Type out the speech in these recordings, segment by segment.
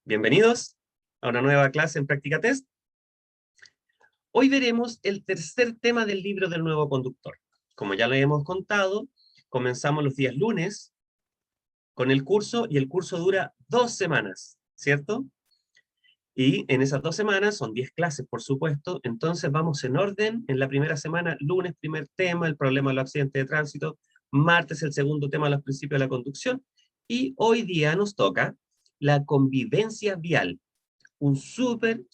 Bienvenidos a una nueva clase en Práctica Test. Hoy veremos el tercer tema del libro del nuevo conductor. Como ya lo hemos contado, comenzamos los días lunes con el curso y el curso dura 2 semanas, ¿cierto? Y en esas 2 semanas son 10 clases, por supuesto, entonces vamos en orden. En la primera semana, lunes, primer tema, el problema de los accidentes de tránsito, martes, el segundo tema, los principios de la conducción, y hoy día nos toca la convivencia vial. Un súper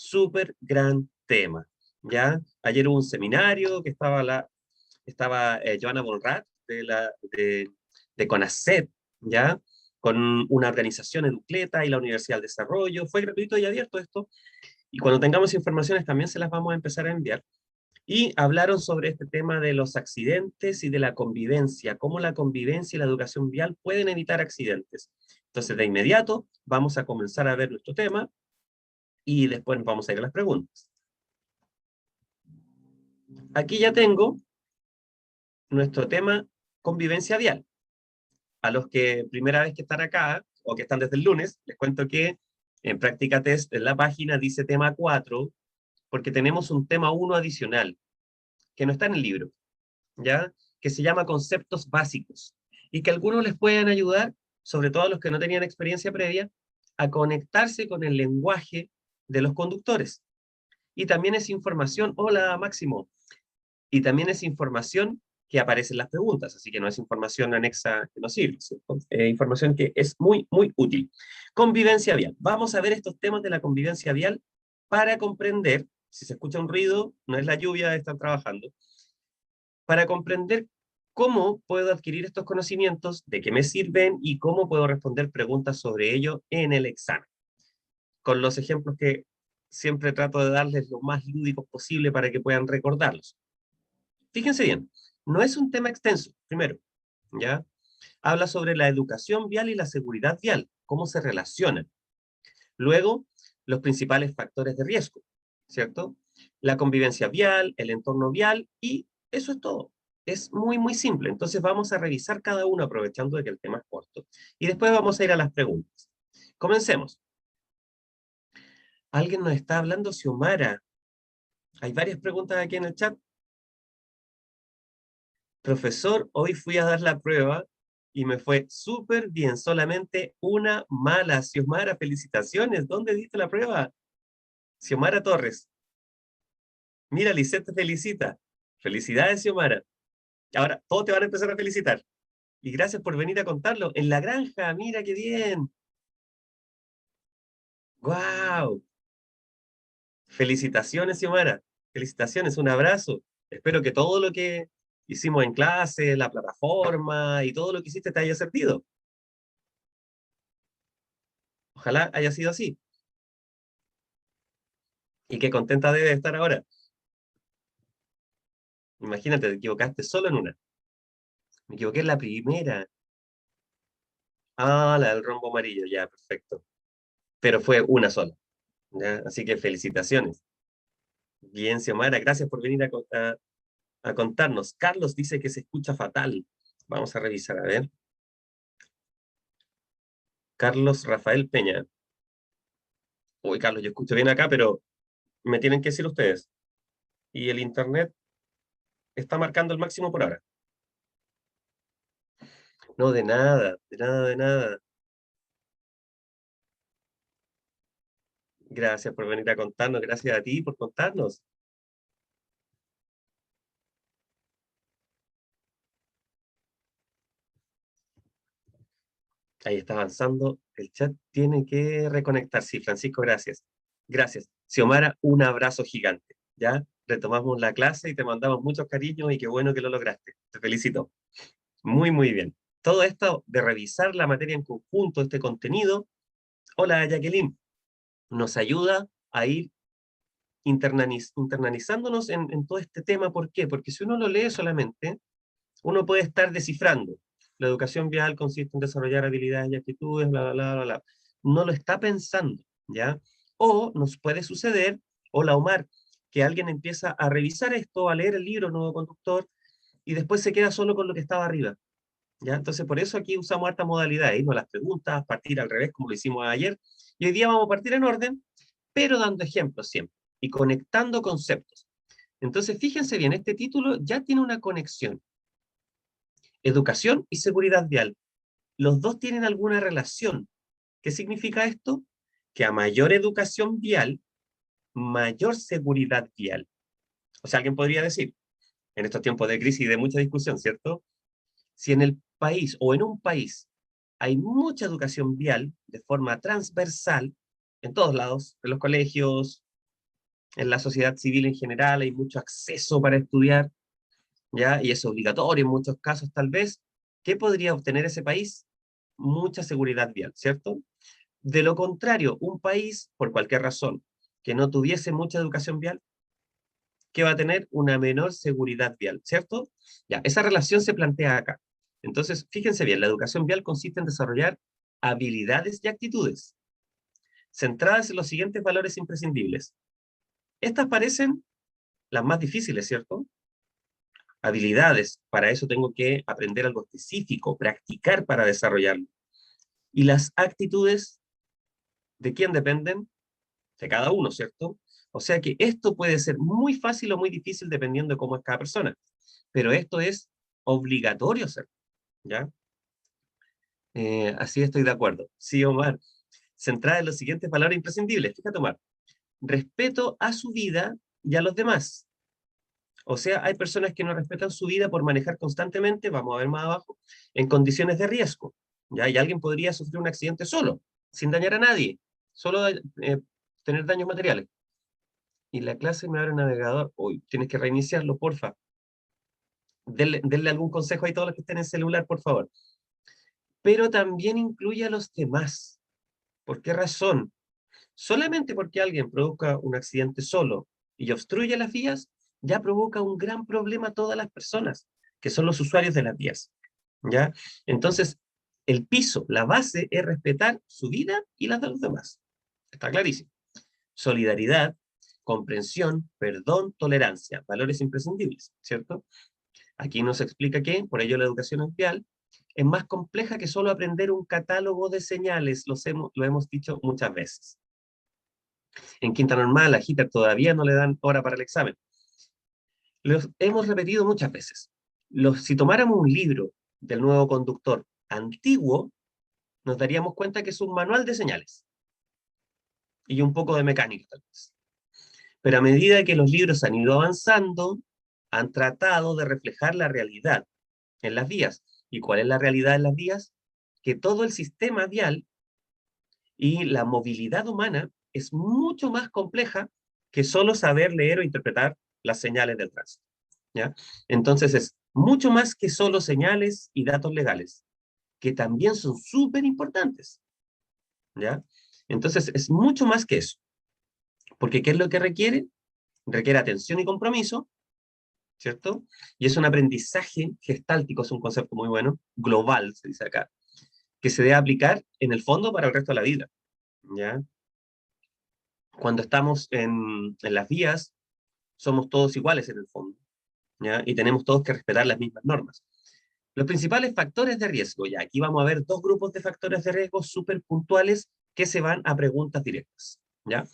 gran tema, ¿ya? Ayer hubo un seminario que estaba Joana Bonrat de CONACET, ¿ya? Con una organización Educleta y la Universidad del Desarrollo. Fue gratuito y abierto esto, y cuando tengamos informaciones también se las vamos a empezar a enviar. Y hablaron sobre este tema de los accidentes y de la convivencia, cómo la convivencia y la educación vial pueden evitar accidentes. Entonces, de inmediato, vamos a comenzar a ver nuestro tema, y después vamos a ir a las preguntas. Aquí ya tengo nuestro tema convivencia vial. A los que primera vez que están acá, o que están desde el lunes, les cuento que en Práctica Test, en la página dice tema 4, porque tenemos un tema 1 adicional, que no está en el libro, ¿ya? Que se llama conceptos básicos, y que algunos les pueden ayudar, sobre todo a los que no tenían experiencia previa, a conectarse con el lenguaje de los conductores. Y también es información, hola Máximo, y también es información que aparece en las preguntas, así que no es información anexa que no sirve, ¿cierto? Información que es muy útil. Convivencia vial. Vamos a ver estos temas de la convivencia vial para comprender, si se escucha un ruido, no es la lluvia, están trabajando, para comprender cómo puedo adquirir estos conocimientos, de qué me sirven y cómo puedo responder preguntas sobre ello en el examen. Con los ejemplos que siempre trato de darles lo más lúdicos posible para que puedan recordarlos. Fíjense bien, no es un tema extenso, primero, ¿ya? Habla sobre la educación vial y la seguridad vial, cómo se relacionan. Luego, los principales factores de riesgo, ¿cierto? La convivencia vial, el entorno vial, y eso es todo. Es muy simple. Entonces vamos a revisar cada uno aprovechando de que el tema es corto. Y después vamos a ir a las preguntas. Comencemos. ¿Alguien nos está hablando? Xiomara. Hay varias preguntas aquí en el chat. Profesor, hoy fui a dar la prueba y me fue súper bien, solamente una mala. Xiomara, felicitaciones. ¿Dónde diste la prueba? Xiomara Torres. Mira, Lisette te felicita. Felicidades, Xiomara. Ahora, todos te van a empezar a felicitar. Y gracias por venir a contarlo. En la granja, mira qué bien. ¡Guau! Felicitaciones, Xiomara. Felicitaciones, un abrazo. Espero que todo lo que hicimos en clase, la plataforma y todo lo que hiciste te haya servido. Ojalá haya sido así. Y qué contenta debe estar ahora. Imagínate, te equivocaste solo en una. Me equivoqué en la primera. Ah, la del rombo amarillo, ya, perfecto. Pero fue una sola, ¿ya? Así que felicitaciones. Bien, Xiomara, gracias por venir a contarnos. Carlos dice que se escucha fatal. Vamos a revisar, a ver. Carlos Rafael Peña. Uy, Carlos, yo escucho bien acá, pero me tienen que decir ustedes. Y el internet está marcando el máximo por ahora. No, de nada, de nada, de nada. Gracias por venir a contarnos, gracias a ti por contarnos. Ahí está avanzando. El chat tiene que reconectar. Sí, Francisco, gracias. Gracias. Xiomara, un abrazo gigante. Ya retomamos la clase y te mandamos muchos cariños y qué bueno que lo lograste. Te felicito. Muy bien. Todo esto de revisar la materia en conjunto, este contenido, hola Jacqueline, nos ayuda a ir internalizándonos en todo este tema. ¿Por qué? Porque si uno lo lee solamente, uno puede estar descifrando. La educación vial consiste en desarrollar habilidades y actitudes, bla, bla, bla, bla, bla. No lo está pensando, ¿ya? O nos puede suceder, hola Omar, que alguien empieza a revisar esto, a leer el libro Nuevo Conductor, y después se queda solo con lo que estaba arriba. ¿ya? Entonces, por eso aquí usamos hartas modalidades, irnos a las preguntas, partir al revés, como lo hicimos ayer, y hoy día vamos a partir en orden, pero dando ejemplos siempre, y conectando conceptos. Entonces, fíjense bien, este título ya tiene una conexión. Educación y seguridad vial. Los dos tienen alguna relación. ¿Qué significa esto? Que a mayor educación vial, mayor seguridad vial. O sea, alguien podría decir, en estos tiempos de crisis y de mucha discusión, ¿cierto? Si en el país o en un país hay mucha educación vial de forma transversal, en todos lados, en los colegios, en la sociedad civil en general, hay mucho acceso para estudiar, ¿ya? Y es obligatorio en muchos casos, tal vez. ¿Qué podría obtener ese país? Mucha seguridad vial, ¿cierto? De lo contrario, un país, por cualquier razón, que no tuviese mucha educación vial, que va a tener una menor seguridad vial, ¿cierto? Ya, esa relación se plantea acá. Entonces, fíjense bien, la educación vial consiste en desarrollar habilidades y actitudes centradas en los siguientes valores imprescindibles. Estas parecen las más difíciles, ¿cierto? Habilidades, para eso tengo que aprender algo específico, practicar para desarrollarlo. Y las actitudes, ¿de quién dependen? De cada uno, ¿cierto? O sea que esto puede ser muy fácil o muy difícil dependiendo de cómo es cada persona, pero esto es obligatorio hacer, ¿ya? Así estoy de acuerdo. Sí, Omar. Centrada en los siguientes valores imprescindibles. Fíjate, Omar. Respeto a su vida y a los demás. O sea, hay personas que no respetan su vida por manejar constantemente, vamos a ver más abajo, en condiciones de riesgo. ¿Ya? Y alguien podría sufrir un accidente solo, sin dañar a nadie, solo tener daños materiales. Y la clase me abre el navegador. Uy, tienes que reiniciarlo, porfa. Denle algún consejo ahí a todos los que estén en celular, por favor. Pero también incluye a los demás. ¿Por qué razón? Solamente porque alguien provoca un accidente solo y obstruye las vías, ya provoca un gran problema a todas las personas, que son los usuarios de las vías. ¿Ya? Entonces, el piso, la base es respetar su vida y las de los demás. Está clarísimo. Solidaridad, comprensión, perdón, tolerancia, valores imprescindibles, ¿cierto? Aquí nos explica que, por ello, la educación vial es más compleja que solo aprender un catálogo de señales, lo hemos dicho muchas veces. En quinta normal, a Hitter todavía no le dan hora para el examen. Lo hemos repetido muchas veces. Si tomáramos un libro del nuevo conductor antiguo, nos daríamos cuenta que es un manual de señales y un poco de mecánica, tal vez. Pero a medida que los libros han ido avanzando, han tratado de reflejar la realidad en las vías. ¿Y cuál es la realidad en las vías? Que todo el sistema vial y la movilidad humana es mucho más compleja que solo saber leer o interpretar las señales del tránsito, ¿ya? Entonces es mucho más que solo señales y datos legales, que también son súper importantes, ¿ya? Entonces es mucho más que eso, porque ¿qué es lo que requiere? Requiere atención y compromiso, ¿cierto? Y es un aprendizaje gestáltico, es un concepto muy bueno, global, se dice acá, que se debe aplicar en el fondo para el resto de la vida, ¿ya? Cuando estamos en las vías, somos todos iguales en el fondo, ¿ya? Y tenemos todos que respetar las mismas normas. Los principales factores de riesgo, ya aquí vamos a ver dos grupos de factores de riesgo súper puntuales que se van a preguntas directas, ¿ya?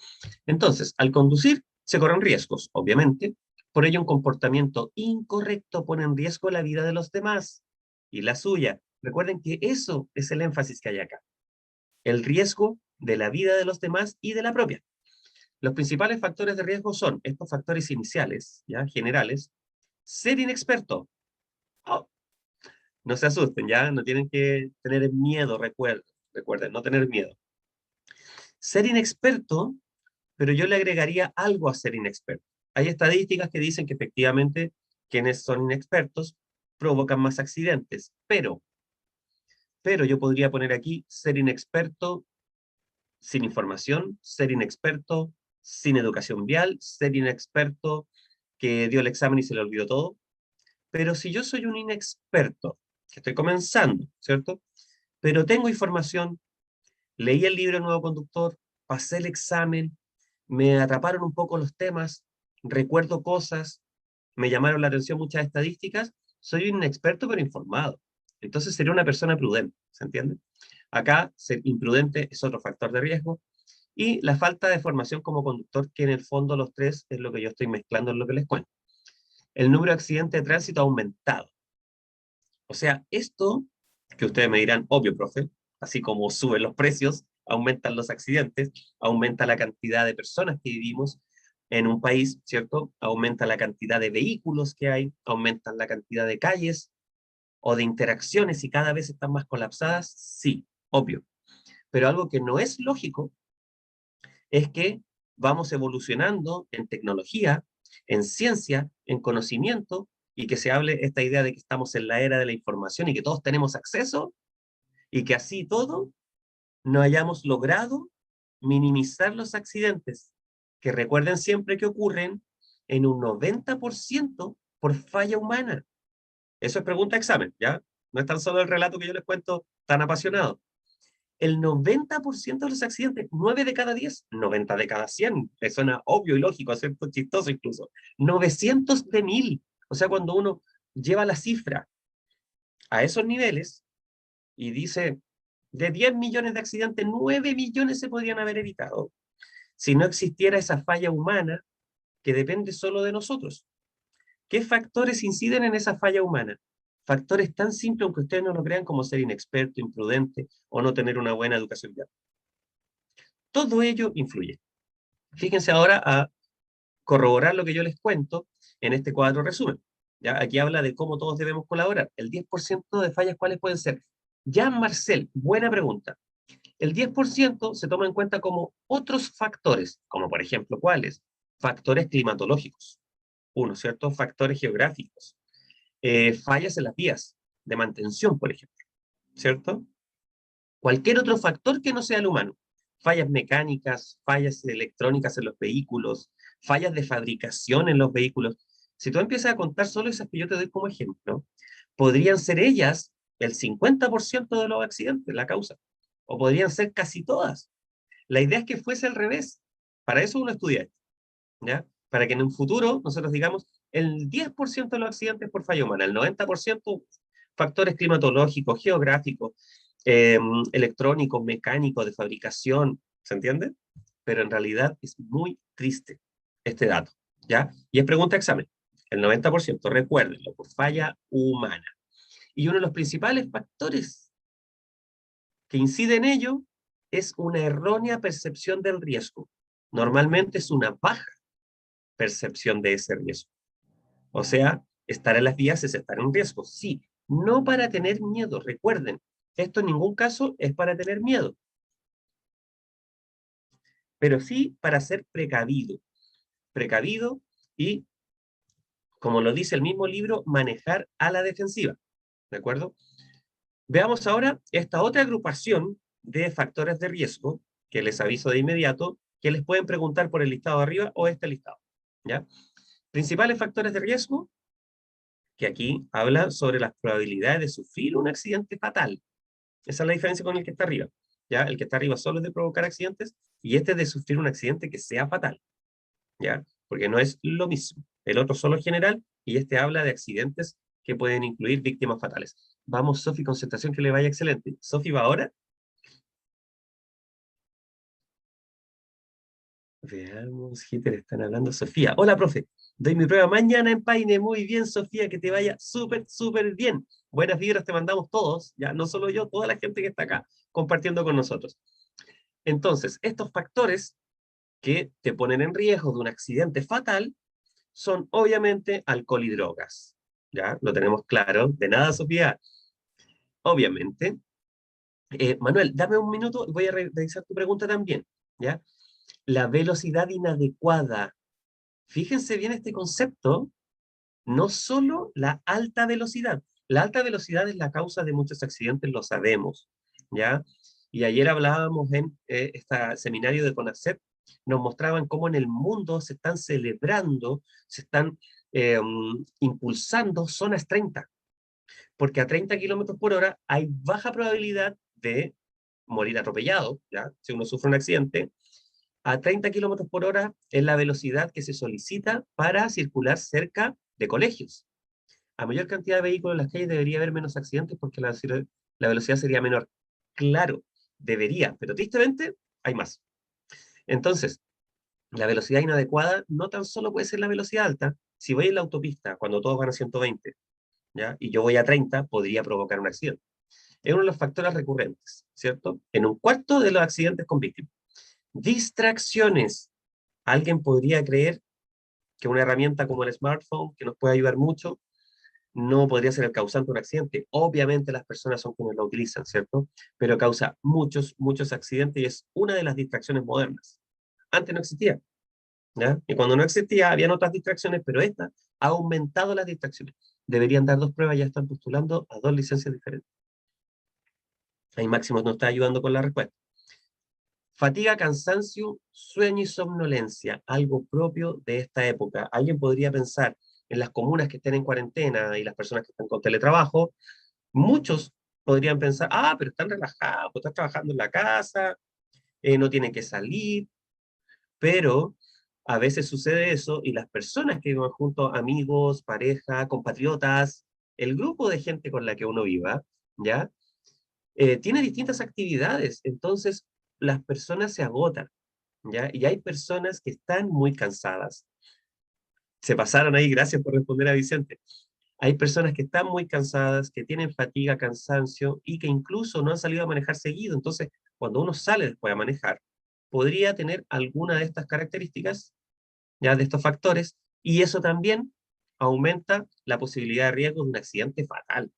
Entonces, al conducir se corren riesgos, obviamente, por ello un comportamiento incorrecto pone en riesgo la vida de los demás y la suya. Recuerden que eso es el énfasis que hay acá, el riesgo de la vida de los demás y de la propia. Los principales factores de riesgo son estos factores iniciales, ¿ya? Generales. Ser inexperto. Oh, no se asusten, ¿ya? No tienen que tener miedo, recuerden, no tener miedo. Ser inexperto, pero yo le agregaría algo a ser inexperto. Hay estadísticas que dicen que efectivamente quienes son inexpertos provocan más accidentes, pero yo podría poner aquí ser inexperto sin información, ser inexperto sin educación vial, ser inexperto que dio el examen y se le olvidó todo. Pero si yo soy un inexperto, que estoy comenzando, ¿cierto? Pero tengo información, leí el libro El Nuevo Conductor, pasé el examen, me atraparon un poco los temas, recuerdo cosas, me llamaron la atención muchas estadísticas, soy un experto pero informado. Entonces sería una persona prudente, ¿se entiende? Acá, ser imprudente es otro factor de riesgo. Y la falta de formación como conductor, que en el fondo los tres es lo que yo estoy mezclando en lo que les cuento. El número de accidentes de tránsito ha aumentado. O sea, esto, que ustedes me dirán, obvio, profe, así como suben los precios, aumentan los accidentes, aumenta la cantidad de personas que vivimos en un país, ¿cierto? Aumenta la cantidad de vehículos que hay, aumenta la cantidad de calles o de interacciones y cada vez están más colapsadas, sí, obvio. Pero algo que no es lógico es que vamos evolucionando en tecnología, en ciencia, en conocimiento, y que se hable esta idea de que estamos en la era de la información y que todos tenemos acceso, y que así todo no hayamos logrado minimizar los accidentes, que recuerden siempre que ocurren en un 90% por falla humana. Eso es pregunta examen, ¿ya? No es tan solo el relato que yo les cuento tan apasionado. El 90% de los accidentes, 9 de cada 10, 90 de cada 100, le suena obvio y lógico, ¿cierto? Chistoso incluso. 900 de 1000. O sea, cuando uno lleva la cifra a esos niveles y dice, de 10 millones de accidentes, 9 millones se podrían haber evitado si no existiera esa falla humana que depende solo de nosotros. ¿Qué factores inciden en esa falla humana? Factores tan simples, aunque ustedes no lo crean, como ser inexperto, imprudente o no tener una buena educación vial. Todo ello influye. Fíjense ahora a corroborar lo que yo les cuento en este cuadro resumen. ¿Ya? Aquí habla de cómo todos debemos colaborar. El 10% de fallas, ¿cuáles pueden ser? Jean Marcel, buena pregunta. El 10% se toma en cuenta como otros factores, como por ejemplo, ¿cuáles? Factores climatológicos. Uno, ¿cierto? Factores geográficos. Fallas en las vías de mantención, por ejemplo, ¿cierto? Cualquier otro factor que no sea el humano. Fallas mecánicas, fallas electrónicas en los vehículos, fallas de fabricación en los vehículos. Si tú empiezas a contar solo esas que yo te doy como ejemplo, podrían ser ellas el 50% de los accidentes, la causa. O podrían ser casi todas. La idea es que fuese al revés. Para eso uno estudia esto, ¿ya? Para que en un futuro nosotros digamos el 10% de los accidentes por falla humana, el 90% factores climatológicos, geográficos, eh, electrónicos, mecánicos, de fabricación, ¿se entiende? Pero en realidad es muy triste este dato, ¿ya? Y es pregunta de examen. El 90%, recuérdenlo, por falla humana. Y uno de los principales factores que incide en ello es una errónea percepción del riesgo. Normalmente es una baja percepción de ese riesgo. O sea, estar en las vías es estar en riesgo, sí, no para tener miedo. Recuerden, esto en ningún caso es para tener miedo, pero sí para ser precavido. Precavido y, como lo dice el mismo libro, manejar a la defensiva. ¿De acuerdo? Veamos ahora esta otra agrupación de factores de riesgo que les aviso de inmediato, que les pueden preguntar por el listado de arriba o este listado. ¿Ya? Principales factores de riesgo, que aquí habla sobre las probabilidades de sufrir un accidente fatal. Esa es la diferencia con el que está arriba. ¿Ya? El que está arriba solo es de provocar accidentes y este es de sufrir un accidente que sea fatal. ¿Ya? Porque no es lo mismo. El otro solo es general y este habla de accidentes que pueden incluir víctimas fatales. Vamos, Sofi, concentración, que le vaya excelente. Sofi va ahora. Veamos, Hitler, están hablando. Sofía, hola, profe. Doy mi prueba mañana en Paine. Muy bien, Sofía, que te vaya súper, súper bien. Buenas vibras te mandamos todos, ya no solo yo, toda la gente que está acá compartiendo con nosotros. Entonces, estos factores que te ponen en riesgo de un accidente fatal son obviamente alcohol y drogas. ¿Ya? Lo tenemos claro. De nada, Sofía. Obviamente. Manuel, dame un minuto y voy a revisar tu pregunta también. ¿Ya? La velocidad inadecuada. Fíjense bien este concepto, no solo la alta velocidad es la causa de muchos accidentes, lo sabemos, ¿ya? Y ayer hablábamos en este seminario de CONACET, nos mostraban cómo en el mundo se están celebrando, se están impulsando zonas 30, porque a 30 kilómetros por hora hay baja probabilidad de morir atropellado, ¿ya? Si uno sufre un accidente, a 30 kilómetros por hora es la velocidad que se solicita para circular cerca de colegios. a mayor cantidad de vehículos en las calles debería haber menos accidentes porque la velocidad sería menor. Claro, debería, pero tristemente hay más. Entonces, la velocidad inadecuada no tan solo puede ser la velocidad alta. Si voy en la autopista cuando todos van a 120, ¿ya? Y yo voy a 30, podría provocar un accidente. Es uno de los factores recurrentes, ¿cierto? En un cuarto de los accidentes con víctimas. Distracciones. Alguien podría creer que una herramienta como el smartphone, que nos puede ayudar mucho, no podría ser el causante de un accidente. Obviamente las personas son quienes lo utilizan, ¿cierto? Pero causa muchos, muchos accidentes y es una de las distracciones modernas. Antes no existía, ¿ya? Y cuando no existía, habían otras distracciones, pero esta ha aumentado las distracciones. Deberían dar dos pruebas, ya están postulando a dos licencias diferentes. Ahí Máximo nos está ayudando con la respuesta. Fatiga, cansancio, sueño y somnolencia, algo propio de esta época. Alguien podría pensar en las comunas que estén en cuarentena y las personas que están con teletrabajo. Muchos podrían pensar, pero están relajados, pues están trabajando en la casa, no tienen que salir, pero a veces sucede eso y las personas que viven juntos, amigos, pareja, compatriotas, el grupo de gente con la que uno viva, ¿ya? Tiene distintas actividades, entonces las personas se agotan, ¿ya? Y hay personas que están muy cansadas. Se pasaron ahí, gracias por responder a Vicente. Hay personas que están muy cansadas, que tienen fatiga, cansancio y que incluso no han salido a manejar seguido. Entonces, cuando uno sale después a manejar, podría tener alguna de estas características, ya de estos factores, y eso también aumenta la posibilidad de riesgo de un accidente fatal.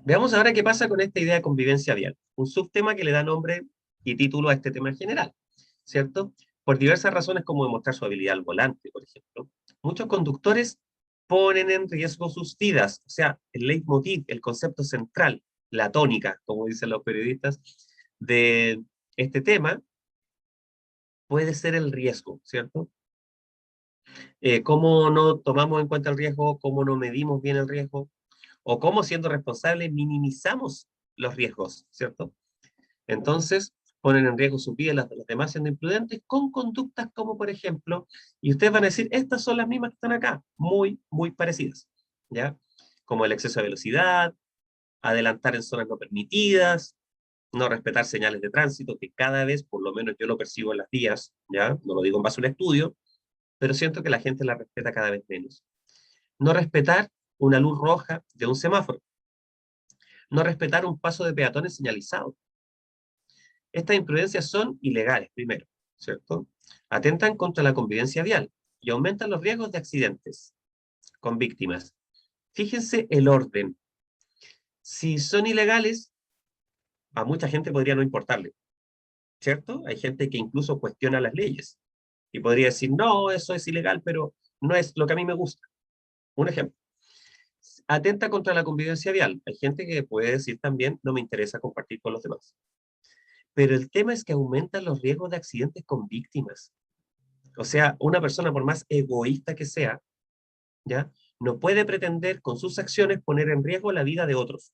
Veamos ahora qué pasa con esta idea de convivencia vial, un subtema que le da nombre y título a este tema en general, ¿cierto? Por diversas razones como demostrar su habilidad al volante, por ejemplo. Muchos conductores ponen en riesgo sus vidas, o sea, el leitmotiv, el concepto central, la tónica, como dicen los periodistas, de este tema puede ser el riesgo, ¿cierto? ¿Cómo no tomamos en cuenta el riesgo? ¿Cómo no medimos bien el riesgo? ¿O cómo siendo responsables minimizamos los riesgos, ¿cierto? Entonces, ponen en riesgo su vida y las de los demás siendo imprudentes con conductas como, por ejemplo, y ustedes van a decir, estas son las mismas que están acá, muy, muy parecidas, ¿ya? Como el exceso de velocidad, adelantar en zonas no permitidas, no respetar señales de tránsito, que cada vez, por lo menos yo lo percibo en las vías, ¿ya? No lo digo en base a un estudio, pero siento que la gente la respeta cada vez menos. No respetar una luz roja de un semáforo. No respetar un paso de peatones señalizado. Estas imprudencias son ilegales, primero, ¿cierto? Atentan contra la convivencia vial y aumentan los riesgos de accidentes con víctimas. Fíjense el orden. Si son ilegales, a mucha gente podría no importarle, ¿cierto? Hay gente que incluso cuestiona las leyes y podría decir, no, eso es ilegal, pero no es lo que a mí me gusta. Un ejemplo. Atenta contra la convivencia vial. Hay gente que puede decir también, no me interesa compartir con los demás. Pero el tema es que aumentan los riesgos de accidentes con víctimas. O sea, una persona, por más egoísta que sea, ¿ya? No puede pretender con sus acciones poner en riesgo la vida de otros.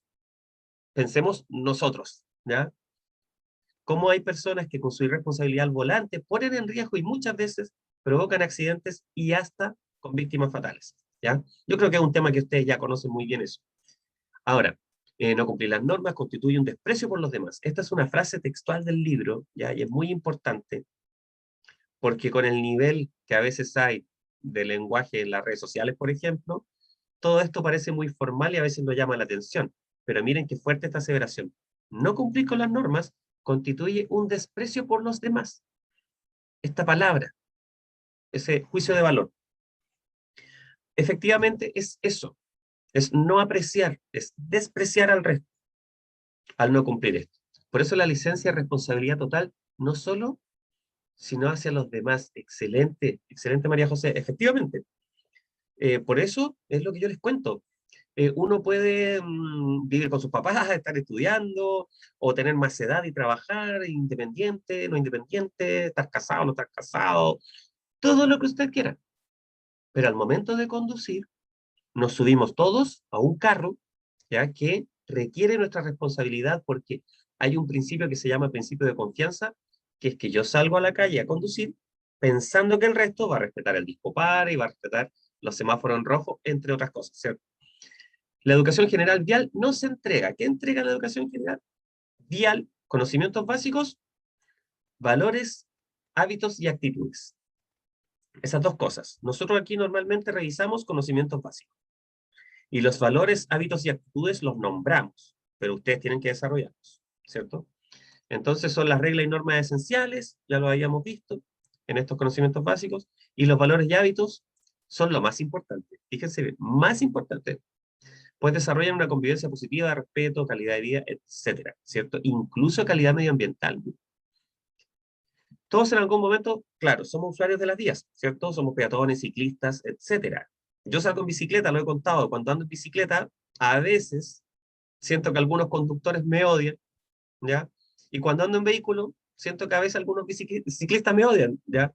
Pensemos nosotros, ¿ya? Cómo hay personas que con su irresponsabilidad al volante ponen en riesgo y muchas veces provocan accidentes y hasta con víctimas fatales, ¿ya? Yo creo que es un tema que ustedes ya conocen muy bien eso. Ahora, no cumplir las normas constituye un desprecio por los demás. Esta es una frase textual del libro, ¿ya? Y es muy importante porque con el nivel que a veces hay de lenguaje en las redes sociales, por ejemplo, todo esto parece muy formal y a veces no llama la atención. Pero miren qué fuerte esta aseveración. No cumplir con las normas constituye un desprecio por los demás. Esta palabra, ese juicio de valor, efectivamente es eso, es no apreciar, es despreciar al resto al no cumplir esto. Por eso la licencia de responsabilidad total, no solo, sino hacia los demás. Excelente, excelente María José, efectivamente. Por eso es lo que yo les cuento. Uno puede vivir con sus papás, estar estudiando, o tener más edad y trabajar, independiente, no independiente, estar casado, no estar casado, todo lo que usted quiera. Pero al momento de conducir, nos subimos todos a un carro, ya que requiere nuestra responsabilidad porque hay un principio que se llama principio de confianza, que es que yo salgo a la calle a conducir pensando que el resto va a respetar el disco par y va a respetar los semáforos en rojo, entre otras cosas, ¿cierto? La educación general vial no se entrega. ¿Qué entrega la educación general vial? Conocimientos básicos, valores, hábitos y actitudes. Esas dos cosas. Nosotros aquí normalmente revisamos conocimientos básicos. Y los valores, hábitos y actitudes los nombramos, pero ustedes tienen que desarrollarlos, ¿cierto? Entonces son las reglas y normas esenciales, ya lo habíamos visto en estos conocimientos básicos, y los valores y hábitos son lo más importante. Fíjense bien, más importante. Pues desarrollan una convivencia positiva, respeto, calidad de vida, etcétera, ¿cierto? Incluso calidad medioambiental. Todos en algún momento, claro, somos usuarios de las vías, ¿cierto? Somos peatones, ciclistas, etcétera. Yo salgo en bicicleta, lo he contado, cuando ando en bicicleta, a veces siento que algunos conductores me odian, ¿ya? Y cuando ando en vehículo, siento que a veces algunos ciclistas me odian, ¿ya?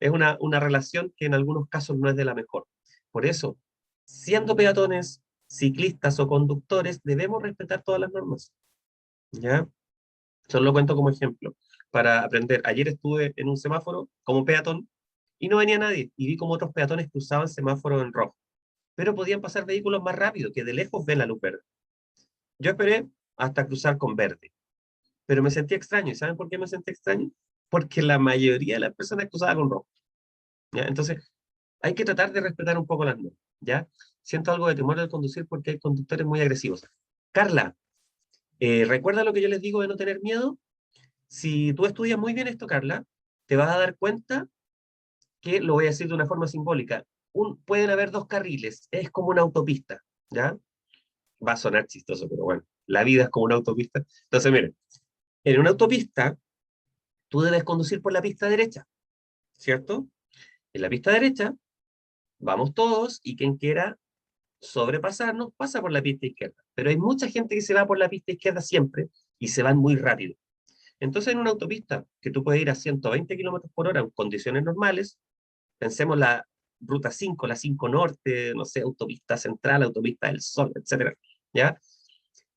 Es una relación que en algunos casos no es de la mejor. Por eso, siendo peatones, ciclistas o conductores, debemos respetar todas las normas, ¿ya? Solo lo cuento como ejemplo, para aprender. Ayer estuve en un semáforo como peatón y no venía nadie, y vi como otros peatones cruzaban semáforo en rojo, pero podían pasar vehículos más rápido, que de lejos ven la luz verde. Yo esperé hasta cruzar con verde, pero me sentí extraño. ¿Y saben por qué me sentí extraño? Porque la mayoría de las personas cruzaban con rojo, ¿ya? Entonces, hay que tratar de respetar un poco las normas, ¿ya? Siento algo de temor al conducir porque hay conductores muy agresivos. Carla, ¿recuerda lo que yo les digo de no tener miedo? Si tú estudias muy bien esto, Carla, te vas a dar cuenta que, lo voy a decir de una forma simbólica, pueden haber dos carriles, es como una autopista, ¿ya? Va a sonar chistoso, pero bueno, la vida es como una autopista. Entonces, miren, en una autopista, tú debes conducir por la pista derecha, ¿cierto? En la pista derecha, vamos todos y quien quiera sobrepasarnos pasa por la pista izquierda. Pero hay mucha gente que se va por la pista izquierda siempre y se van muy rápido. Entonces, en una autopista que tú puedes ir a 120 kilómetros por hora en condiciones normales, pensemos la ruta 5, la 5 Norte, no sé, autopista central, autopista del Sol, etcétera, ¿ya?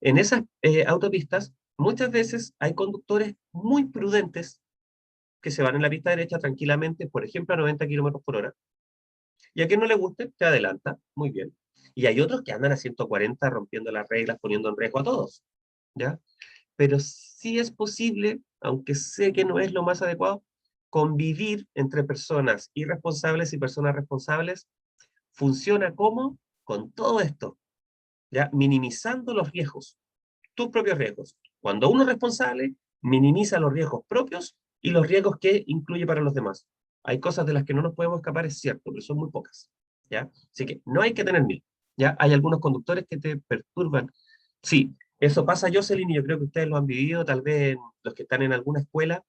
En esas autopistas, muchas veces hay conductores muy prudentes que se van en la pista derecha tranquilamente, por ejemplo, a 90 kilómetros por hora, y a quien no le guste, te adelanta, muy bien. Y hay otros que andan a 140 rompiendo las reglas, poniendo en riesgo a todos, ¿ya? Pero sí es posible, aunque sé que no es lo más adecuado, convivir entre personas irresponsables y personas responsables. Funciona como con todo esto, ¿ya? Minimizando los riesgos, tus propios riesgos. Cuando uno es responsable, minimiza los riesgos propios y los riesgos que incluye para los demás. Hay cosas de las que no nos podemos escapar, es cierto, pero son muy pocas, ¿ya? Así que no hay que tener miedo, ¿ya? Hay algunos conductores que te perturban. Sí, eso pasa, Jocelyn, y yo creo que ustedes lo han vivido, tal vez los que están en alguna escuela,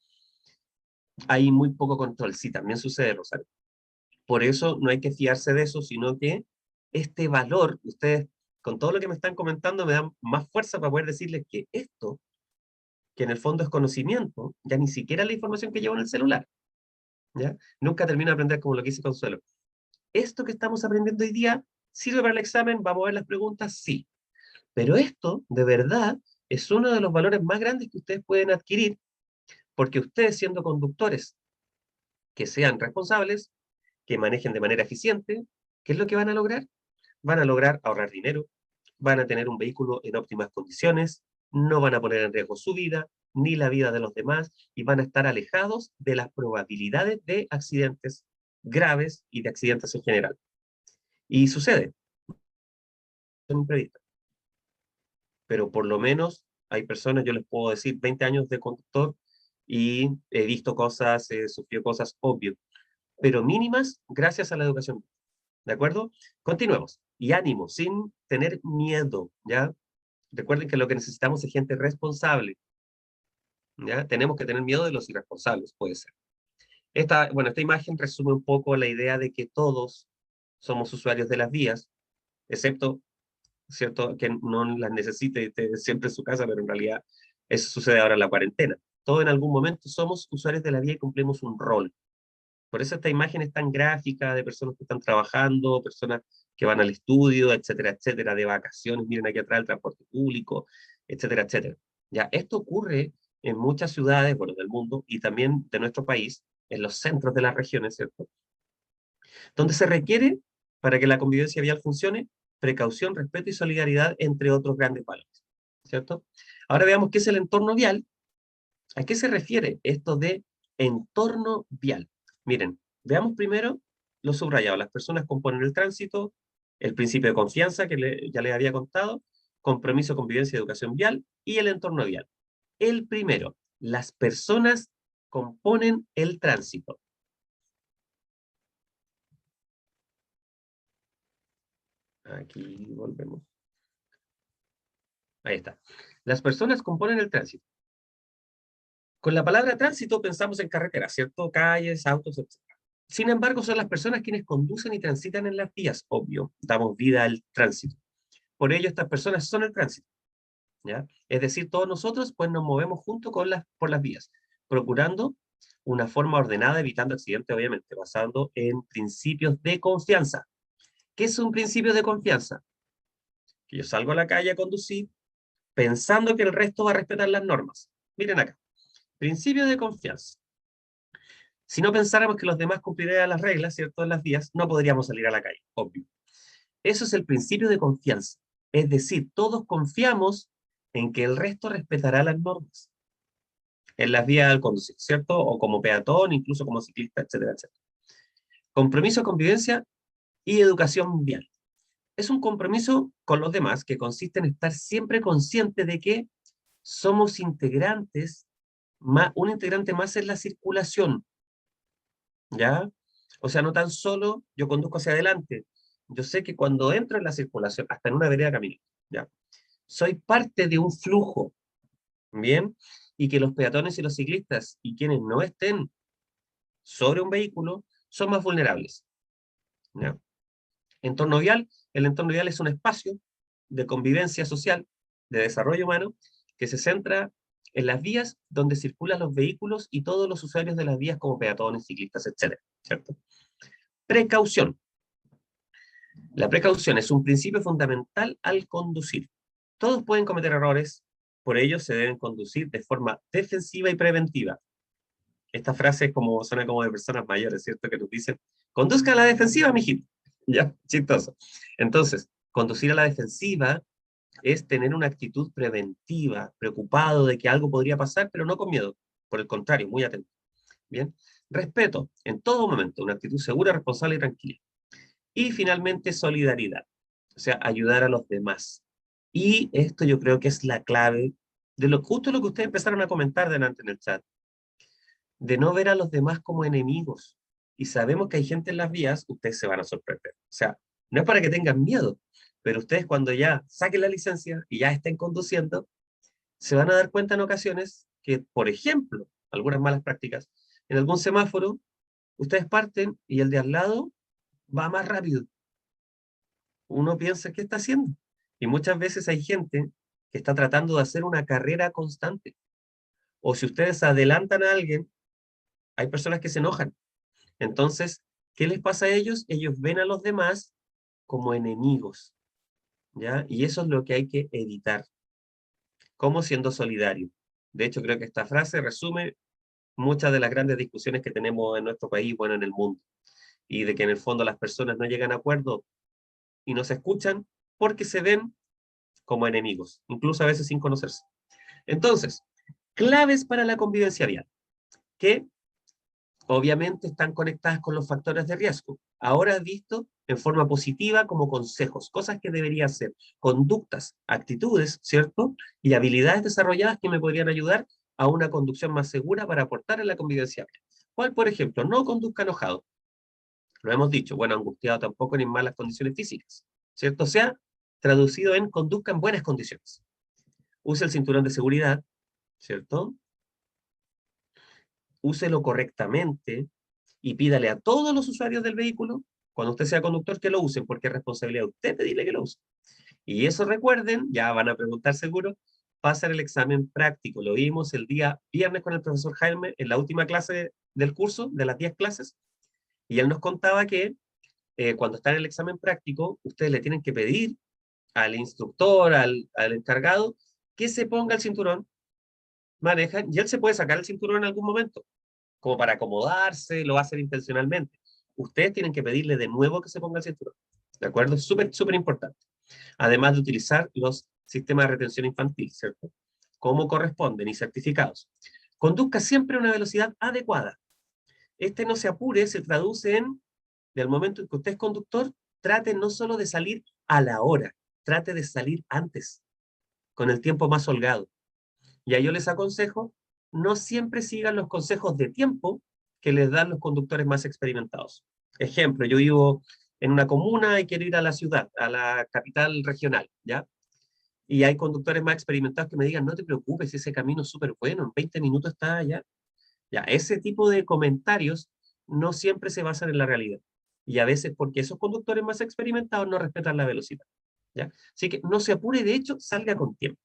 hay muy poco control. Sí, también sucede, Rosario. Por eso no hay que fiarse de eso, sino que este valor, ustedes, con todo lo que me están comentando, me dan más fuerza para poder decirles que esto, que en el fondo es conocimiento, ya ni siquiera la información que llevo en el celular, ¿ya? Nunca termino de aprender como lo que hice Consuelo. Esto que estamos aprendiendo hoy día, ¿sirve para el examen? ¿Vamos a ver las preguntas? Sí. Pero esto, de verdad, es uno de los valores más grandes que ustedes pueden adquirir, porque ustedes, siendo conductores que sean responsables, que manejen de manera eficiente, ¿qué es lo que van a lograr? Van a lograr ahorrar dinero, van a tener un vehículo en óptimas condiciones, no van a poner en riesgo su vida ni la vida de los demás y van a estar alejados de las probabilidades de accidentes graves y de accidentes en general. Y sucede, son imprevistas, pero por lo menos hay personas, yo les puedo decir, 20 años de conductor y he visto cosas, he sufrido cosas obvias, pero mínimas gracias a la educación. ¿De acuerdo? Continuemos. Y ánimo, sin tener miedo, ¿ya? Recuerden que lo que necesitamos es gente responsable, ¿ya? Tenemos que tener miedo de los irresponsables, puede ser. Esta imagen resume un poco la idea de que todos somos usuarios de las vías, excepto, ¿cierto?, que no las necesite y esté siempre en su casa, pero en realidad eso sucede ahora en la cuarentena. Todos en algún momento somos usuarios de la vía y cumplimos un rol. Por eso esta imagen es tan gráfica de personas que están trabajando, personas que van al estudio, etcétera, etcétera, de vacaciones, miren aquí atrás el transporte público, etcétera, etcétera. Ya, esto ocurre en muchas ciudades, bueno, del mundo y también de nuestro país, en los centros de las regiones, ¿cierto? Donde se requiere para que la convivencia vial funcione, precaución, respeto y solidaridad, entre otros grandes valores, ¿cierto? Ahora veamos qué es el entorno vial. ¿A qué se refiere esto de entorno vial? Miren, veamos primero lo subrayado. Las personas componen el tránsito, el principio de confianza que ya les había contado, compromiso, convivencia y educación vial, y el entorno vial. El primero, las personas componen el tránsito. Aquí volvemos. Ahí está. Las personas componen el tránsito. Con la palabra tránsito pensamos en carreteras, ¿cierto? Calles, autos, etc. Sin embargo, son las personas quienes conducen y transitan en las vías, obvio, damos vida al tránsito. Por ello, estas personas son el tránsito, ¿ya? Es decir, todos nosotros pues nos movemos junto con por las vías, procurando una forma ordenada, evitando accidentes, obviamente, basando en principios de confianza. ¿Qué es un principio de confianza? Que yo salgo a la calle a conducir pensando que el resto va a respetar las normas. Miren acá, principio de confianza. Si no pensáramos que los demás cumplirían las reglas, ¿cierto?, en las vías, no podríamos salir a la calle, obvio. Eso es el principio de confianza. Es decir, todos confiamos en que el resto respetará las normas en las vías al conducir, ¿cierto? O como peatón, incluso como ciclista, etcétera, etcétera. Compromiso, convivencia y educación vial. Es un compromiso con los demás que consiste en estar siempre consciente de que somos integrantes, un integrante más en la circulación, ¿ya? O sea, no tan solo yo conduzco hacia adelante, yo sé que cuando entro en la circulación, hasta en una vereda camino, ¿ya? Soy parte de un flujo, ¿bien? Y que los peatones y los ciclistas y quienes no estén sobre un vehículo son más vulnerables, ¿ya? Entorno vial, el entorno vial es un espacio de convivencia social, de desarrollo humano, que se centra en las vías donde circulan los vehículos y todos los usuarios de las vías como peatones, ciclistas, etcétera, ¿cierto? Precaución. La precaución es un principio fundamental al conducir. Todos pueden cometer errores, por ello se deben conducir de forma defensiva y preventiva. Esta frase es como, suena como de personas mayores, ¿cierto? Que nos dicen, conduzca a la defensiva, mijito. Ya, chistoso. Entonces, conducir a la defensiva es tener una actitud preventiva, preocupado de que algo podría pasar, pero no con miedo. Por el contrario, muy atento. Bien. Respeto, en todo momento, una actitud segura, responsable y tranquila. Y finalmente, solidaridad, o sea, ayudar a los demás. Y esto yo creo que es la clave de justo lo que ustedes empezaron a comentar delante en el chat, de no ver a los demás como enemigos. Y sabemos que hay gente en las vías, ustedes se van a sorprender. O sea, no es para que tengan miedo, pero ustedes cuando ya saquen la licencia y ya estén conduciendo, se van a dar cuenta en ocasiones que, por ejemplo, algunas malas prácticas, en algún semáforo, ustedes parten y el de al lado va más rápido. Uno piensa, ¿qué está haciendo? Y muchas veces hay gente que está tratando de hacer una carrera constante. O si ustedes adelantan a alguien, hay personas que se enojan. Entonces, ¿qué les pasa a ellos? Ellos ven a los demás como enemigos, ¿ya? Y eso es lo que hay que evitar. ¿Cómo? Siendo solidario. De hecho, creo que esta frase resume muchas de las grandes discusiones que tenemos en nuestro país, bueno, en el mundo. Y de que en el fondo las personas no llegan a acuerdo y no se escuchan porque se ven como enemigos, incluso a veces sin conocerse. Entonces, claves para la convivencia vial, que obviamente están conectadas con los factores de riesgo. Ahora visto en forma positiva como consejos, cosas que debería hacer, conductas, actitudes, ¿cierto? Y habilidades desarrolladas que me podrían ayudar a una conducción más segura para aportar en la convivencia vial. ¿Cuál, por ejemplo? No conduzca enojado. Lo hemos dicho, bueno, angustiado tampoco ni en malas condiciones físicas, ¿cierto? O sea, traducido en conduzca en buenas condiciones. Use el cinturón de seguridad, ¿cierto? Úselo correctamente y pídale a todos los usuarios del vehículo, cuando usted sea conductor, que lo usen, porque es responsabilidad de usted pedirle que lo use. Y eso recuerden, ya van a preguntar seguro, pasar el examen práctico. Lo vimos el día viernes con el profesor Jaime en la última clase del curso, de las 10 clases, y él nos contaba que cuando está en el examen práctico, ustedes le tienen que pedir al instructor, al encargado, que se ponga el cinturón, manejan, y él se puede sacar el cinturón en algún momento, como para acomodarse, lo va a hacer intencionalmente, ustedes tienen que pedirle de nuevo que se ponga el cinturón. ¿De acuerdo? Es súper, súper importante. Además de utilizar los sistemas de retención infantil, ¿cierto? Como corresponden y certificados. Conduzca siempre a una velocidad adecuada. Este no se apure se traduce en, del momento en que usted es conductor, trate no solo de salir a la hora, trate de salir antes, con el tiempo más holgado. Y ahí yo les aconsejo, no siempre sigan los consejos de tiempo que les dan los conductores más experimentados. Ejemplo, yo vivo en una comuna y quiero ir a la ciudad, a la capital regional, ¿ya? Y hay conductores más experimentados que me digan, no te preocupes, ese camino es súper bueno, en 20 minutos está allá. Ya, ese tipo de comentarios no siempre se basan en la realidad. Y a veces porque esos conductores más experimentados no respetan la velocidad. ¿Ya? Así que no se apure, de hecho, salga con tiempo.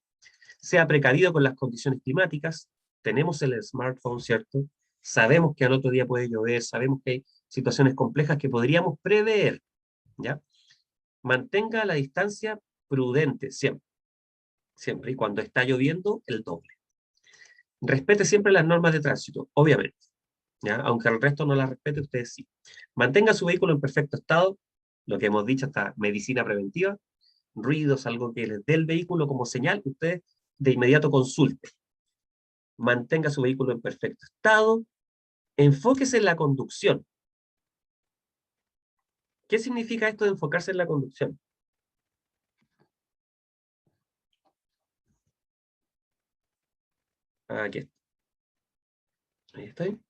Sea precavido con las condiciones climáticas. Tenemos el smartphone, ¿cierto? Sabemos que al otro día puede llover, sabemos que hay situaciones complejas que podríamos prever, ¿ya? Mantenga la distancia prudente, siempre, siempre, y cuando está lloviendo, el doble. Respete siempre las normas de tránsito, obviamente, ¿ya? Aunque el resto no las respete, ustedes sí. Mantenga su vehículo en perfecto estado, lo que hemos dicho hasta medicina preventiva, ruidos, algo que les dé el vehículo como señal, ustedes de inmediato consulten. Mantenga su vehículo en perfecto estado, enfóquese en la conducción. ¿Qué significa esto de enfocarse en la conducción? Aquí está. Ahí estoy.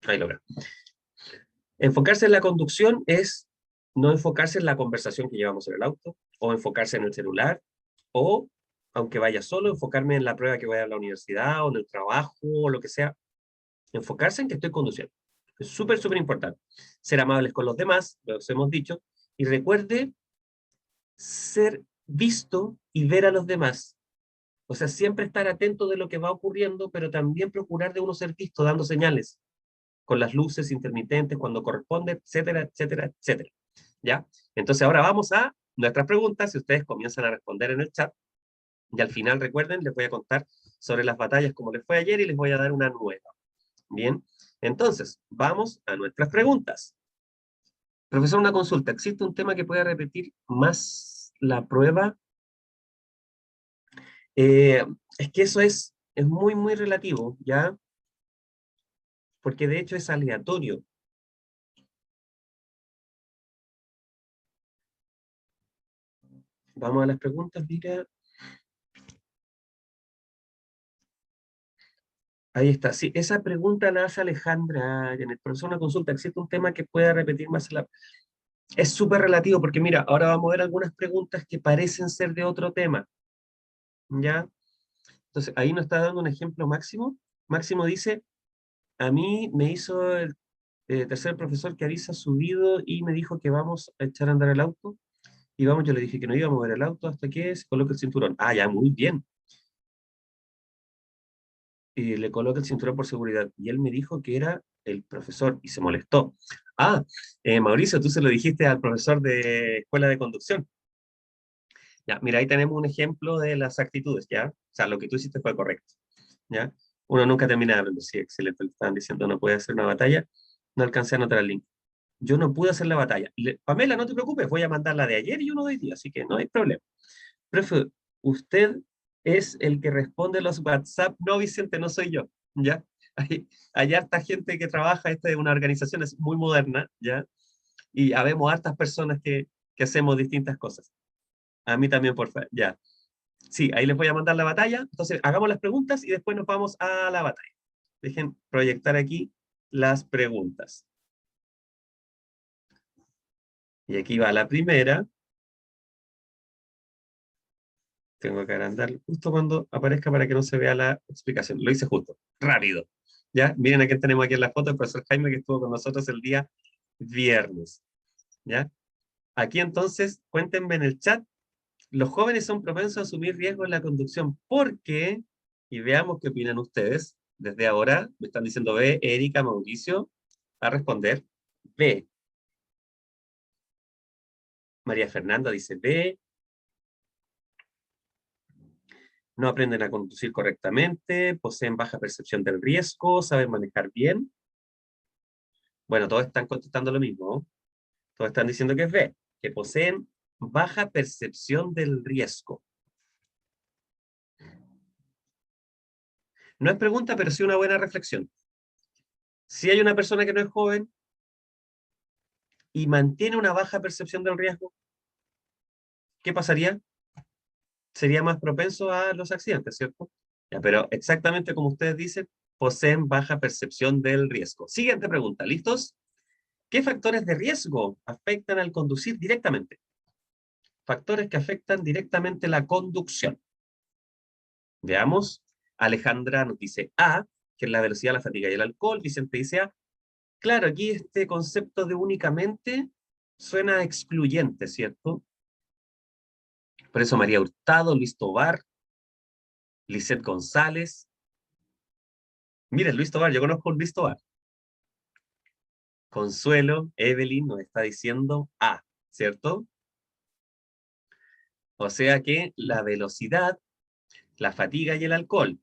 Ahí lo veo. Enfocarse en la conducción es no enfocarse en la conversación que llevamos en el auto, o enfocarse en el celular, o, aunque vaya solo, enfocarme en la prueba que voy a dar a la universidad, o en el trabajo, o lo que sea. Enfocarse en que estoy conduciendo. Es súper, súper importante. Ser amables con los demás, lo hemos dicho, y recuerde ser visto y ver a los demás. O sea, siempre estar atento de lo que va ocurriendo, pero también procurar de uno ser visto, dando señales, con las luces intermitentes cuando corresponde, etcétera, etcétera, etcétera. ¿Ya? Entonces ahora vamos a nuestras preguntas, si ustedes comienzan a responder en el chat, y al final recuerden, les voy a contar sobre las batallas como les fue ayer y les voy a dar una nueva. Bien, entonces, vamos a nuestras preguntas. Profesor, una consulta. ¿Existe un tema que pueda repetir más la prueba? Eh, es que eso es muy, muy relativo, ¿ya? Porque de hecho es aleatorio. Vamos a las preguntas, mira. Ahí está. Sí, esa pregunta la hace Alejandra Janet. Profesor, una consulta. ¿Existe un tema que pueda repetir más la... Es súper relativo porque mira, ahora vamos a ver algunas preguntas que parecen ser de otro tema, ¿ya? Entonces, ahí nos está dando un ejemplo Máximo. Máximo dice, a mí me hizo el tercer profesor que avisa subido y me dijo que vamos a echar a andar el auto. Y vamos, yo le dije que no iba a mover el auto hasta que se coloque el cinturón. Ah, ya, muy bien. Y le coloque el cinturón por seguridad. Y él me dijo que era el profesor y se molestó. Ah, Mauricio, tú se lo dijiste al profesor de escuela de conducción. Ya, mira, ahí tenemos un ejemplo de las actitudes, ¿ya? O sea, lo que tú hiciste fue correcto, ¿ya? Uno nunca termina de aprender. Sí, excelente. Le estaban diciendo, no puede hacer una batalla. No alcancé a anotar el link. Yo no pude hacer la batalla. Pamela, no te preocupes, voy a mandar la de ayer y uno de hoy día, así que no hay problema. Profe, usted es el que responde los WhatsApp. No, Vicente, no soy yo, ¿ya? Hay harta gente que trabaja, esta es una organización es muy moderna, ¿ya? Y habemos hartas personas que hacemos distintas cosas. A mí también, por favor, ya. Sí, ahí les voy a mandar la batalla. Entonces, hagamos las preguntas y después nos vamos a la batalla. Dejen proyectar aquí las preguntas. Y aquí va la primera. Tengo que agrandar justo cuando aparezca para que no se vea la explicación. Lo hice justo, rápido. ¿Ya? Miren a quién tenemos aquí en la foto, el profesor Jaime que estuvo con nosotros el día viernes. ¿Ya? Aquí entonces, cuéntenme en el chat, los jóvenes son propensos a asumir riesgos en la conducción. ¿Por qué? Y veamos qué opinan ustedes. Desde ahora, me están diciendo B, Erika, Mauricio, a responder. B. María Fernanda dice B. No aprenden a conducir correctamente, poseen baja percepción del riesgo, saben manejar bien. Bueno, todos están contestando lo mismo, ¿no? Todos están diciendo que es B, que poseen baja percepción del riesgo. No es pregunta, pero sí una buena reflexión. Si hay una persona que no es joven y mantiene una baja percepción del riesgo, ¿qué pasaría? Sería más propenso a los accidentes, ¿cierto? Ya, pero exactamente como ustedes dicen, poseen baja percepción del riesgo. Siguiente pregunta, ¿listos? ¿Qué factores de riesgo afectan al conducir directamente? Factores que afectan directamente la conducción. Veamos. Alejandra nos dice A, que es la velocidad, la fatiga y el alcohol. Vicente dice A. Claro, aquí este concepto de únicamente suena excluyente, ¿cierto? Por eso María Hurtado, Luis Tobar, Lisette González. Miren, Luis Tobar, yo conozco a un Luis Tobar. Consuelo, Evelyn nos está diciendo A, ¿cierto? O sea que la velocidad, la fatiga y el alcohol.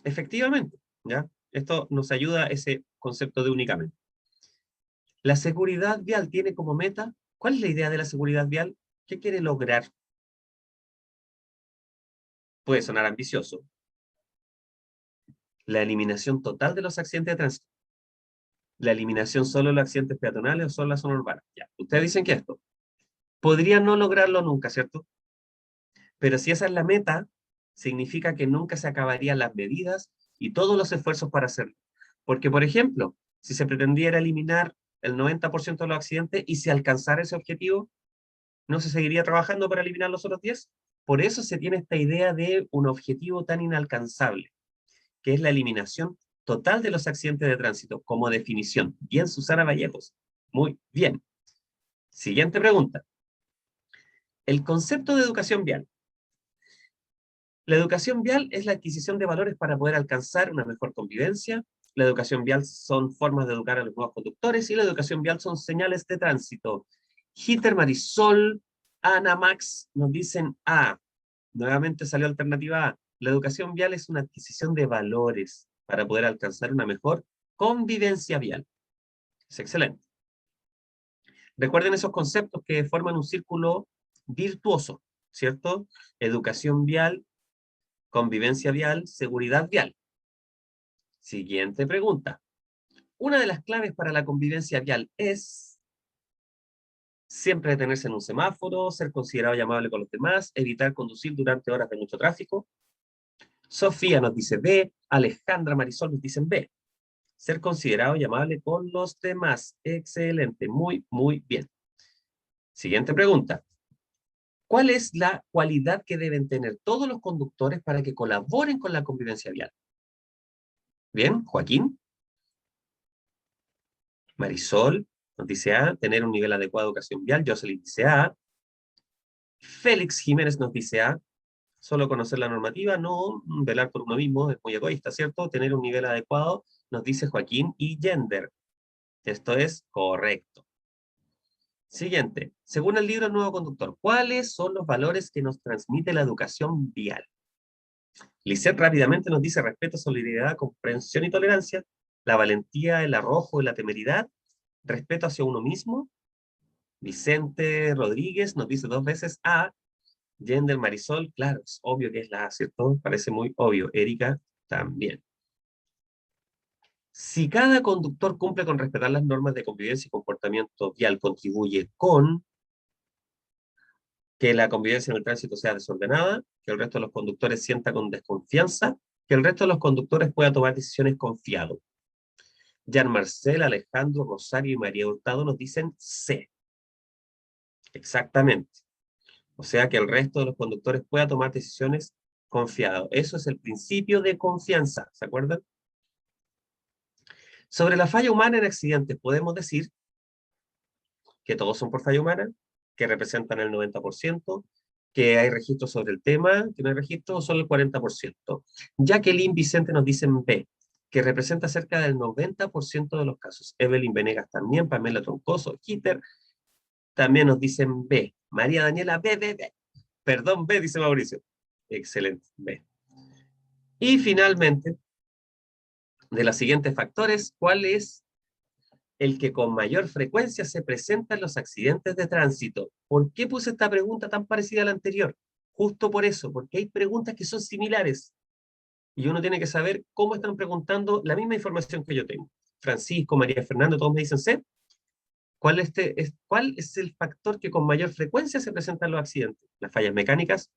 Efectivamente, ¿ya? Esto nos ayuda a ese concepto de únicamente. La seguridad vial tiene como meta, ¿cuál es la idea de la seguridad vial? ¿Qué quiere lograr? Puede sonar ambicioso. La eliminación total de los accidentes de tránsito. La eliminación solo de los accidentes peatonales o solo en la zona urbana. Ya. Ustedes dicen que esto podría no lograrlo nunca, ¿cierto? Pero si esa es la meta, significa que nunca se acabarían las medidas y todos los esfuerzos para hacerlo. Porque, por ejemplo, si se pretendiera eliminar el 90% de los accidentes y si alcanzara ese objetivo, ¿no se seguiría trabajando para eliminar los otros 10? Por eso se tiene esta idea de un objetivo tan inalcanzable, que es la eliminación total de los accidentes de tránsito como definición. Bien, Susana Vallejos. Muy bien. Siguiente pregunta. El concepto de educación vial. La educación vial es la adquisición de valores para poder alcanzar una mejor convivencia. La educación vial son formas de educar a los nuevos conductores y la educación vial son señales de tránsito. Giter, Marisol, Ana, Max nos dicen A. Nuevamente salió alternativa A. La educación vial es una adquisición de valores para poder alcanzar una mejor convivencia vial. Es excelente. Recuerden esos conceptos que forman un círculo virtuoso, ¿cierto? Educación vial, convivencia vial, seguridad vial. Siguiente pregunta. Una de las claves para la convivencia vial es siempre detenerse en un semáforo, ser considerado y amable con los demás, evitar conducir durante horas de mucho tráfico. Sofía nos dice B, Alejandra, Marisol nos dicen B. Ser considerado y amable con los demás. Excelente, muy, muy bien. Siguiente pregunta. ¿Cuál es la cualidad que deben tener todos los conductores para que colaboren con la convivencia vial? Bien, Joaquín. Marisol nos dice A, tener un nivel adecuado de educación vial. Jocelyn dice A. Félix Jiménez nos dice A, solo conocer la normativa, no velar por uno mismo, es muy egoísta, ¿cierto? Tener un nivel adecuado, nos dice Joaquín, y gender. Esto es correcto. Siguiente, según el libro Nuevo Conductor, ¿cuáles son los valores que nos transmite la educación vial? Lisette rápidamente nos dice respeto, solidaridad, comprensión y tolerancia, la valentía, el arrojo y la temeridad, respeto hacia uno mismo. Vicente Rodríguez nos dice 2 veces A, Gender Marisol, claro, es obvio que es la A, ¿cierto? Parece muy obvio. Erika también. Si cada conductor cumple con respetar las normas de convivencia y comportamiento vial, contribuye con que la convivencia en el tránsito sea desordenada, que el resto de los conductores sienta con desconfianza, que el resto de los conductores pueda tomar decisiones confiado. Jean Marcel, Alejandro, Rosario y María Hurtado nos dicen C. Exactamente. O sea, que el resto de los conductores pueda tomar decisiones confiado. Eso es el principio de confianza, ¿se acuerdan? Sobre la falla humana en accidentes, podemos decir que todos son por falla humana, que representan el 90%, que hay registros sobre el tema, que no hay registros, solo el 40%. Jacqueline Vicente nos dicen B, que representa cerca del 90% de los casos. Evelyn Venegas también, Pamela Troncoso, Hitter, también nos dicen B. María Daniela, B, B, B. Perdón, B, dice Mauricio. Excelente, B. Y finalmente, de los siguientes factores, ¿cuál es el que con mayor frecuencia se presenta en los accidentes de tránsito. ¿Por qué puse esta pregunta tan parecida a la anterior? Justo por eso, porque hay preguntas que son similares y uno tiene que saber cómo están preguntando la misma información que yo tengo. Francisco, María Fernando, todos me dicen C. ¿Cuál es el factor que con mayor frecuencia se presenta en los accidentes? Las fallas mecánicas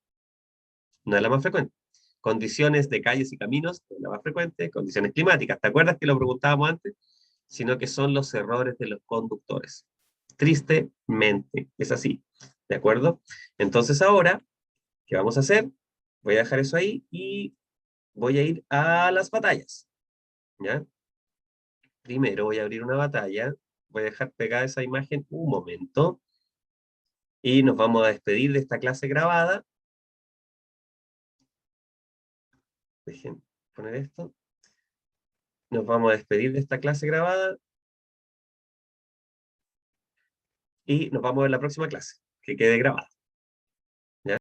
no es la más frecuente. Condiciones de calles y caminos no es la más frecuente. Condiciones climáticas, ¿te acuerdas que lo preguntábamos antes? Sino que son los errores de los conductores. Tristemente, es así. ¿De acuerdo? Entonces ahora, ¿qué vamos a hacer? Voy a dejar eso ahí y voy a ir a las batallas. ¿Ya? Primero voy a abrir una batalla. Voy a dejar pegada esa imagen un momento. Y nos vamos a despedir de esta clase grabada. Dejen poner esto. Nos vamos a despedir de esta clase grabada. Y nos vamos a ver la próxima clase, que quede grabada.